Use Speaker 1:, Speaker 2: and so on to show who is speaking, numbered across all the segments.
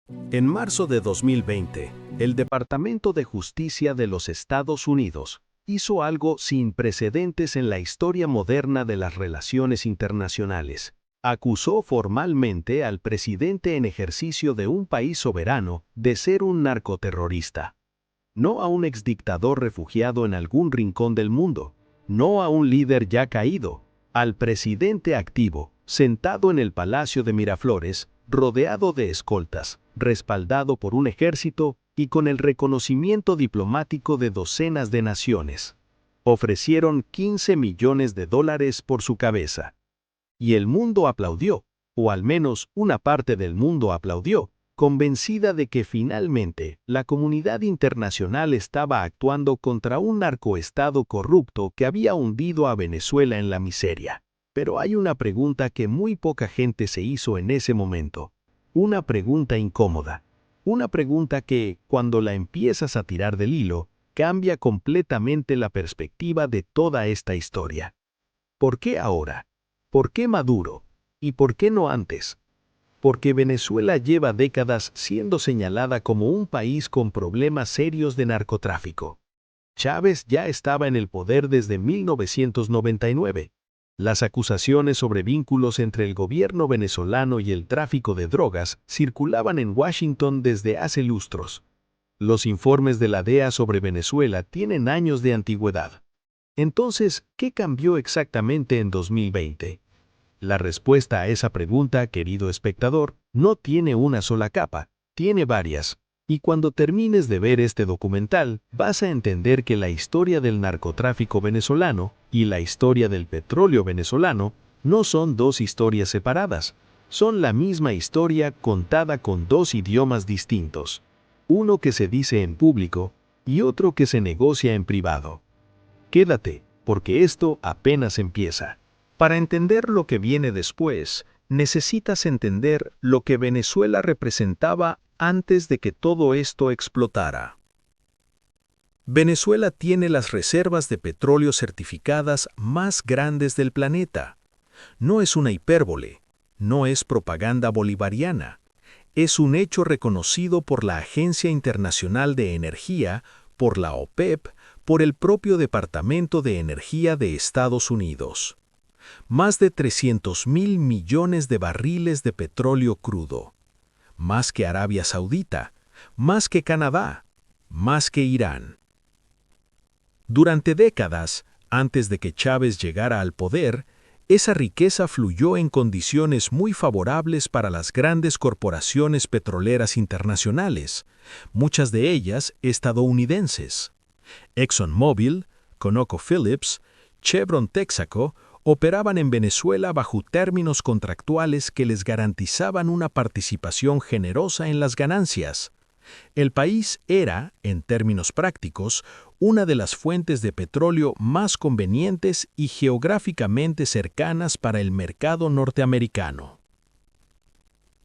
Speaker 1: En marzo de 2020, el Departamento de Justicia de los Estados Unidos hizo algo sin precedentes en la historia moderna de las relaciones internacionales. Acusó formalmente al presidente en ejercicio de un país soberano de ser un narcoterrorista. No a un exdictador refugiado en algún rincón del mundo, no a un líder ya caído, al presidente activo, sentado en el Palacio de Miraflores, rodeado de escoltas, respaldado por un ejército y con el reconocimiento diplomático de docenas de naciones. Ofrecieron $15 millones por su cabeza. Y el mundo aplaudió, o al menos una parte del mundo aplaudió, convencida de que finalmente la comunidad internacional estaba actuando contra un narcoestado corrupto que había hundido a Venezuela en la miseria. Pero hay una pregunta que muy poca gente se hizo en ese momento. Una pregunta incómoda. Una pregunta que, cuando la empiezas a tirar del hilo, cambia completamente la perspectiva de toda esta historia. ¿Por qué ahora? ¿Por qué Maduro? ¿Y por qué no antes? Porque Venezuela lleva décadas siendo señalada como un país con problemas serios de narcotráfico. Chávez ya estaba en el poder desde 1999. Las acusaciones sobre vínculos entre el gobierno venezolano y el tráfico de drogas circulaban en Washington desde hace lustros. Los informes de la DEA sobre Venezuela tienen años de antigüedad. Entonces, ¿qué cambió exactamente en 2020? La respuesta a esa pregunta, querido espectador, no tiene una sola capa, tiene varias. Y cuando termines de ver este documental, vas a entender que la historia del narcotráfico venezolano y la historia del petróleo venezolano no son dos historias separadas. Son la misma historia contada con dos idiomas distintos. Uno que se dice en público y otro que se negocia en privado. Quédate, porque esto apenas empieza. Para entender lo que viene después, necesitas entender lo que Venezuela representaba antes de que todo esto explotara. Venezuela tiene las reservas de petróleo certificadas más grandes del planeta. No es una hipérbole, no es propaganda bolivariana. Es un hecho reconocido por la Agencia Internacional de Energía, por la OPEP, por el propio Departamento de Energía de Estados Unidos. Más de 300.000 millones de barriles de petróleo crudo. Más que Arabia Saudita, más que Canadá, más que Irán. Durante décadas, antes de que Chávez llegara al poder, esa riqueza fluyó en condiciones muy favorables para las grandes corporaciones petroleras internacionales, muchas de ellas estadounidenses. ExxonMobil, ConocoPhillips, Chevron Texaco operaban en Venezuela bajo términos contractuales que les garantizaban una participación generosa en las ganancias. El país era, en términos prácticos, una de las fuentes de petróleo más convenientes y geográficamente cercanas para el mercado norteamericano.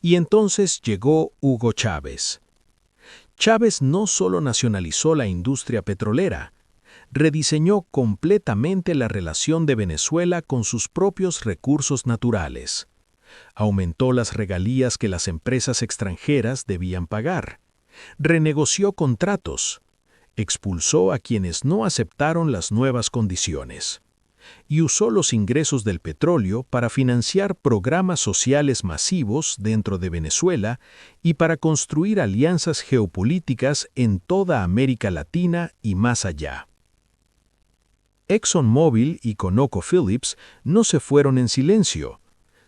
Speaker 1: Y entonces llegó Hugo Chávez. Chávez no solo nacionalizó la industria petrolera, rediseñó completamente la relación de Venezuela con sus propios recursos naturales. Aumentó las regalías que las empresas extranjeras debían pagar. Renegoció contratos. Expulsó a quienes no aceptaron las nuevas condiciones. Y usó los ingresos del petróleo para financiar programas sociales masivos dentro de Venezuela y para construir alianzas geopolíticas en toda América Latina y más allá. ExxonMobil y ConocoPhillips no se fueron en silencio.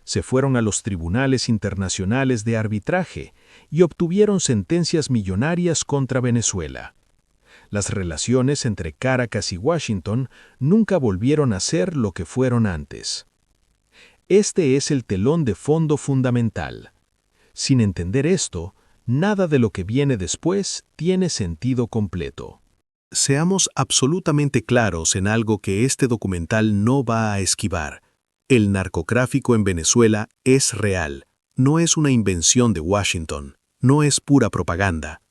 Speaker 1: Se fueron a los tribunales internacionales de arbitraje y obtuvieron sentencias millonarias contra Venezuela. Las relaciones entre Caracas y Washington nunca volvieron a ser lo que fueron antes. Este es el telón de fondo fundamental. Sin entender esto, nada de lo que viene después tiene sentido completo. Seamos absolutamente claros en algo que este documental no va a esquivar. El narcotráfico en Venezuela es real, no es una invención de Washington, no es pura propaganda.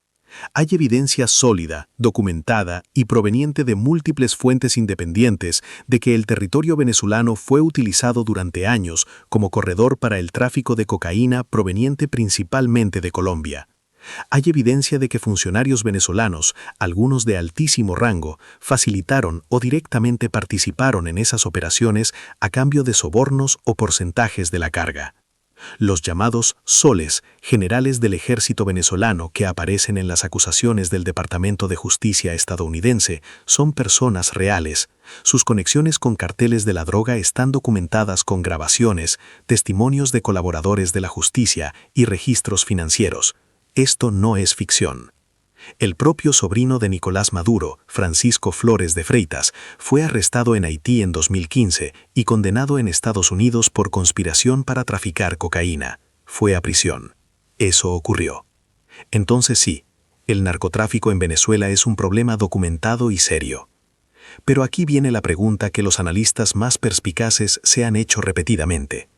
Speaker 1: Hay evidencia sólida, documentada y proveniente de múltiples fuentes independientes de que el territorio venezolano fue utilizado durante años como corredor para el tráfico de cocaína proveniente principalmente de Colombia.
Speaker 2: Hay evidencia de que funcionarios venezolanos, algunos de altísimo rango, facilitaron o directamente participaron en esas operaciones a cambio de sobornos o porcentajes de la carga. Los llamados soles, generales del ejército venezolano que aparecen en las acusaciones del Departamento de Justicia estadounidense, son personas reales. Sus conexiones con carteles de la droga están documentadas con grabaciones, testimonios de colaboradores de la justicia y registros financieros. Esto no es ficción. El propio sobrino de Nicolás Maduro, Francisco Flores de Freitas, fue arrestado en Haití en 2015 y condenado en Estados Unidos por conspiración para traficar cocaína. Fue a prisión. Eso ocurrió. Entonces sí, el narcotráfico en Venezuela es un problema documentado y serio. Pero aquí viene la pregunta que los analistas más perspicaces se han hecho repetidamente.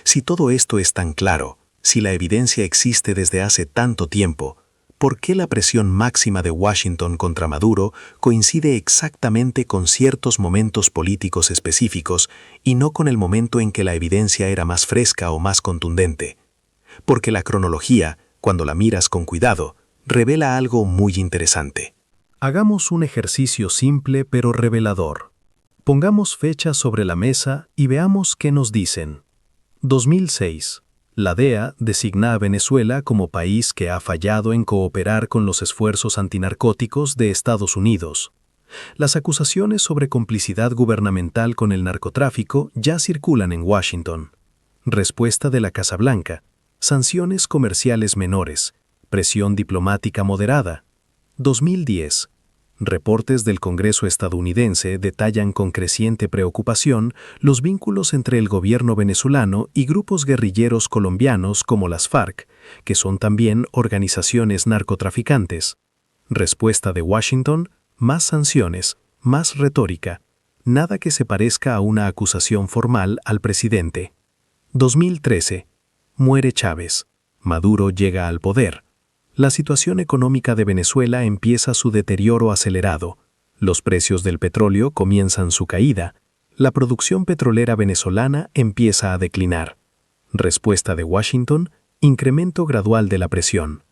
Speaker 2: Si todo esto es tan claro, si la evidencia existe desde hace tanto tiempo, ¿por qué la presión máxima de Washington contra Maduro coincide exactamente con ciertos momentos políticos específicos y no con el momento en que la evidencia era más fresca o más contundente? Porque la cronología, cuando la miras con cuidado, revela algo muy interesante.
Speaker 1: Hagamos un ejercicio simple pero revelador. Pongamos fechas sobre la mesa y veamos qué nos dicen. 2006. La DEA designa a Venezuela como país que ha fallado en cooperar con los esfuerzos antinarcóticos de Estados Unidos. Las acusaciones sobre complicidad gubernamental con el narcotráfico ya circulan en Washington. Respuesta de la Casa Blanca: sanciones comerciales menores, presión diplomática moderada. 2010. Reportes del Congreso estadounidense detallan con creciente preocupación los vínculos entre el gobierno venezolano y grupos guerrilleros colombianos como las FARC, que son también organizaciones narcotraficantes. Respuesta de Washington: más sanciones, más retórica, nada que se parezca a una acusación formal al presidente. 2013. Muere Chávez. Maduro llega al poder. La situación económica de Venezuela empieza su deterioro acelerado. Los precios del petróleo comienzan su caída. La producción petrolera venezolana empieza a declinar. Respuesta de Washington: incremento gradual de la presión.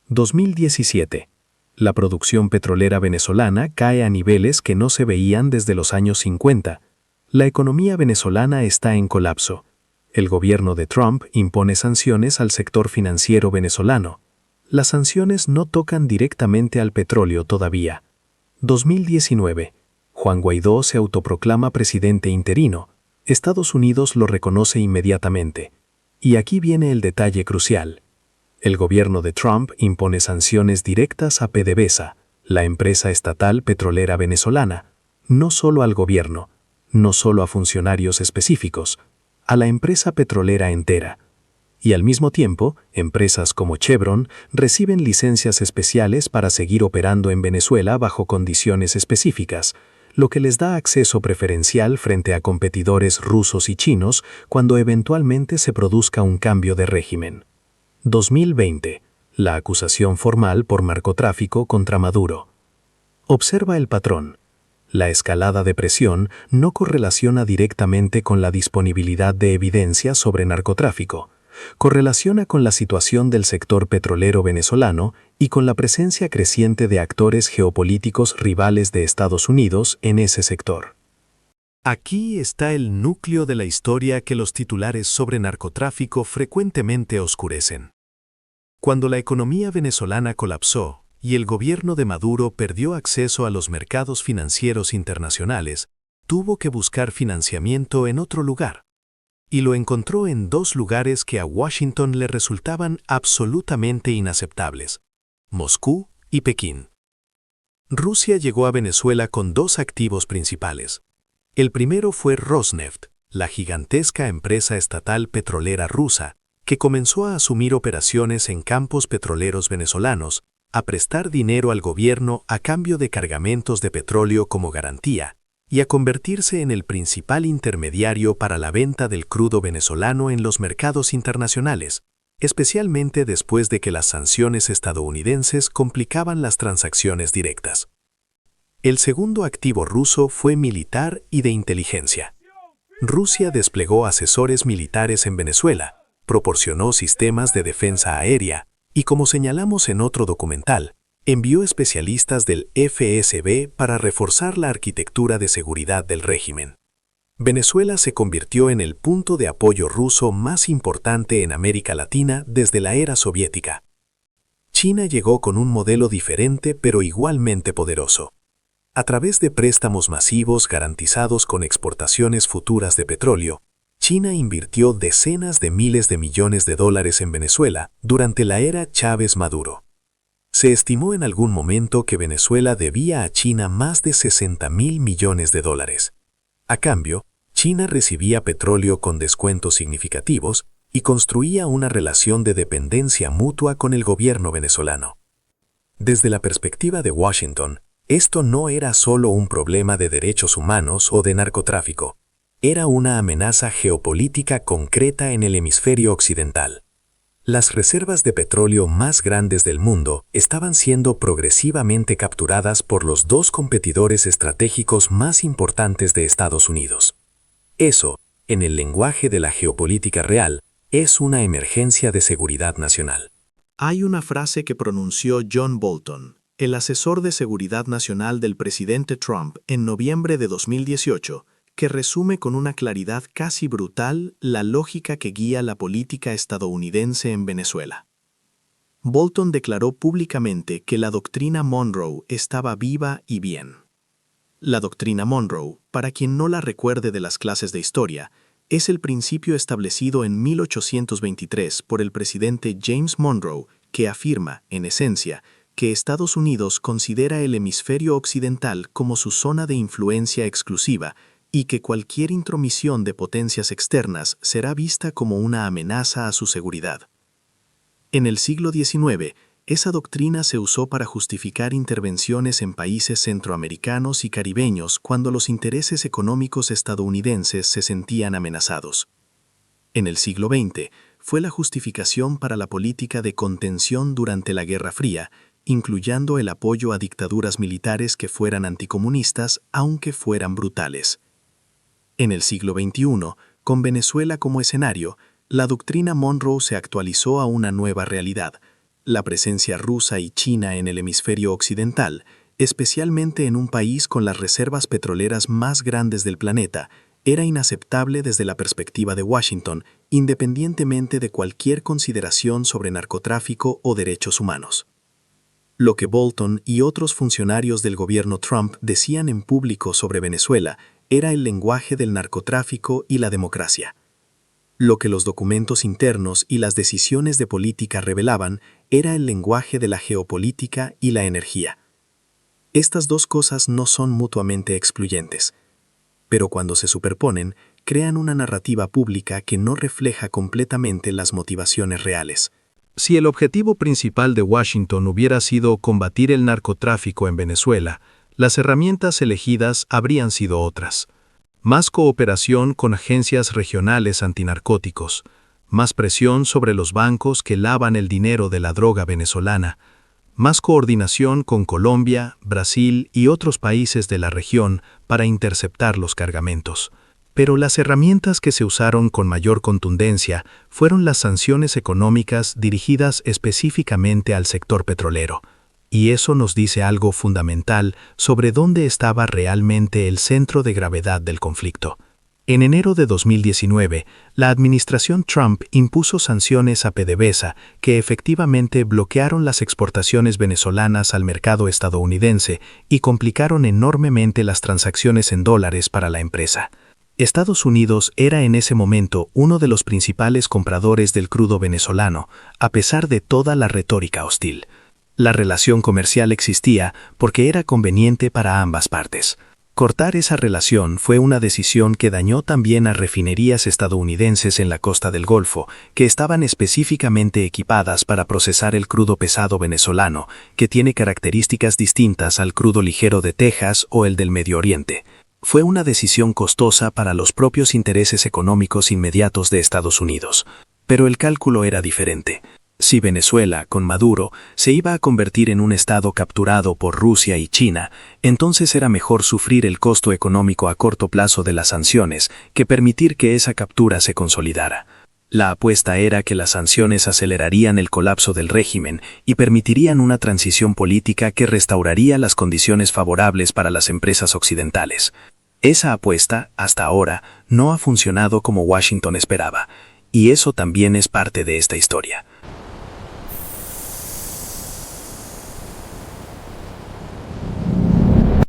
Speaker 1: 2017. La producción petrolera venezolana cae a niveles que no se veían desde los años 50. La economía venezolana está en colapso. El gobierno de Trump impone sanciones al sector financiero venezolano. Las sanciones no tocan directamente al petróleo todavía. 2019. Juan Guaidó se autoproclama presidente interino. Estados Unidos lo reconoce inmediatamente. Y aquí viene el detalle crucial. El gobierno de Trump impone sanciones directas a PDVSA, la empresa estatal petrolera venezolana, no solo al gobierno, no solo a funcionarios específicos, a la empresa petrolera entera. Y al mismo tiempo, empresas como Chevron reciben licencias especiales para seguir operando en Venezuela bajo condiciones específicas, lo que les da acceso preferencial frente a competidores rusos y chinos cuando eventualmente se produzca un cambio de régimen. 2020. La acusación formal por narcotráfico contra Maduro. Observa el patrón. La escalada de presión no correlaciona directamente con la disponibilidad de evidencia sobre narcotráfico. Correlaciona con la situación del sector petrolero venezolano y con la presencia creciente de actores geopolíticos rivales de Estados Unidos en ese sector.
Speaker 2: Aquí está el núcleo de la historia que los titulares sobre narcotráfico frecuentemente oscurecen. Cuando la economía venezolana colapsó y el gobierno de Maduro perdió acceso a los mercados financieros internacionales, tuvo que buscar financiamiento en otro lugar. Y lo encontró en dos lugares que a Washington le resultaban absolutamente inaceptables: Moscú y Pekín. Rusia llegó a Venezuela con dos activos principales. El primero fue Rosneft, la gigantesca empresa estatal petrolera rusa, que comenzó a asumir operaciones en campos petroleros venezolanos, a prestar dinero al gobierno a cambio de cargamentos de petróleo como garantía, y a convertirse en el principal intermediario para la venta del crudo venezolano en los mercados internacionales, especialmente después de que las sanciones estadounidenses complicaban las transacciones directas. El segundo activo ruso fue militar y de inteligencia. Rusia desplegó asesores militares en Venezuela, proporcionó sistemas de defensa aérea, Y como señalamos en otro documental, envió especialistas del FSB para reforzar la arquitectura de seguridad del régimen. Venezuela se convirtió en el punto de apoyo ruso más importante en América Latina desde la era soviética. China llegó con un modelo diferente pero igualmente poderoso. A través de préstamos masivos garantizados con exportaciones futuras de petróleo, China invirtió decenas de miles de millones de dólares en Venezuela durante la era Chávez-Maduro. Se estimó en algún momento que Venezuela debía a China más de 60.000 millones de dólares. A cambio, China recibía petróleo con descuentos significativos y construía una relación de dependencia mutua con el gobierno venezolano. Desde la perspectiva de Washington, esto no era solo un problema de derechos humanos o de narcotráfico, era una amenaza geopolítica concreta en el hemisferio occidental. Las reservas de petróleo más grandes del mundo estaban siendo progresivamente capturadas por los dos competidores estratégicos más importantes de Estados Unidos. Eso, en el lenguaje de la geopolítica real, es una emergencia de seguridad nacional. Hay una frase que pronunció John Bolton, el asesor de seguridad nacional del presidente Trump en noviembre de 2018, que resume con una claridad casi brutal la lógica que guía la política estadounidense en Venezuela. Bolton declaró públicamente que la doctrina Monroe estaba viva y bien. La doctrina Monroe, para quien no la recuerde de las clases de historia, es el principio establecido en 1823 por el presidente James Monroe que afirma, en esencia, que Estados Unidos considera el hemisferio occidental como su zona de influencia exclusiva y que cualquier intromisión de potencias externas será vista como una amenaza a su seguridad. En el siglo XIX, esa doctrina se usó para justificar intervenciones en países centroamericanos y caribeños cuando los intereses económicos estadounidenses se sentían amenazados. En el siglo XX, fue la justificación para la política de contención durante la Guerra Fría, incluyendo el apoyo a dictaduras militares que fueran anticomunistas, aunque fueran brutales. En el siglo XXI, con Venezuela como escenario, la doctrina Monroe se actualizó a una nueva realidad, la presencia rusa y china en el hemisferio occidental, especialmente en un país con las reservas petroleras más grandes del planeta, era inaceptable desde la perspectiva de Washington, independientemente de cualquier consideración sobre narcotráfico o derechos humanos. Lo que Bolton y otros funcionarios del gobierno Trump decían en público sobre Venezuela era el lenguaje del narcotráfico y la democracia. Lo que los documentos internos y las decisiones de política revelaban era el lenguaje de la geopolítica y la energía. Estas dos cosas no son mutuamente excluyentes, pero cuando se superponen, crean una narrativa pública que no refleja completamente las motivaciones reales.
Speaker 1: Si el objetivo principal de Washington hubiera sido combatir el narcotráfico en Venezuela, las herramientas elegidas habrían sido otras. Más cooperación con agencias regionales antinarcóticos, más presión sobre los bancos que lavan el dinero de la droga venezolana, más coordinación con Colombia, Brasil y otros países de la región para interceptar los cargamentos. Pero las herramientas que se usaron con mayor contundencia fueron las sanciones económicas dirigidas específicamente al sector petrolero. Y eso nos dice algo fundamental sobre dónde estaba realmente el centro de gravedad del conflicto. En enero de 2019, la administración Trump impuso sanciones a PDVSA que efectivamente bloquearon las exportaciones venezolanas al mercado estadounidense y complicaron enormemente las transacciones en dólares para la empresa. Estados Unidos era en ese momento uno de los principales compradores del crudo venezolano, a pesar de toda la retórica hostil. La relación comercial existía porque era conveniente para ambas partes. Cortar esa relación fue una decisión que dañó también a refinerías estadounidenses en la costa del Golfo, que estaban específicamente equipadas para procesar el crudo pesado venezolano, que tiene características distintas al crudo ligero de Texas o el del Medio Oriente. Fue una decisión costosa para los propios intereses económicos inmediatos de Estados Unidos. Pero el cálculo era diferente. Si Venezuela, con Maduro, se iba a convertir en un estado capturado por Rusia y China, entonces era mejor sufrir el costo económico a corto plazo de las sanciones que permitir que esa captura se consolidara.
Speaker 2: La apuesta era que las sanciones acelerarían el colapso del régimen y permitirían una transición política que restauraría las condiciones favorables para las empresas occidentales. Esa apuesta, hasta ahora, no ha funcionado como Washington esperaba, y eso también es parte de esta historia.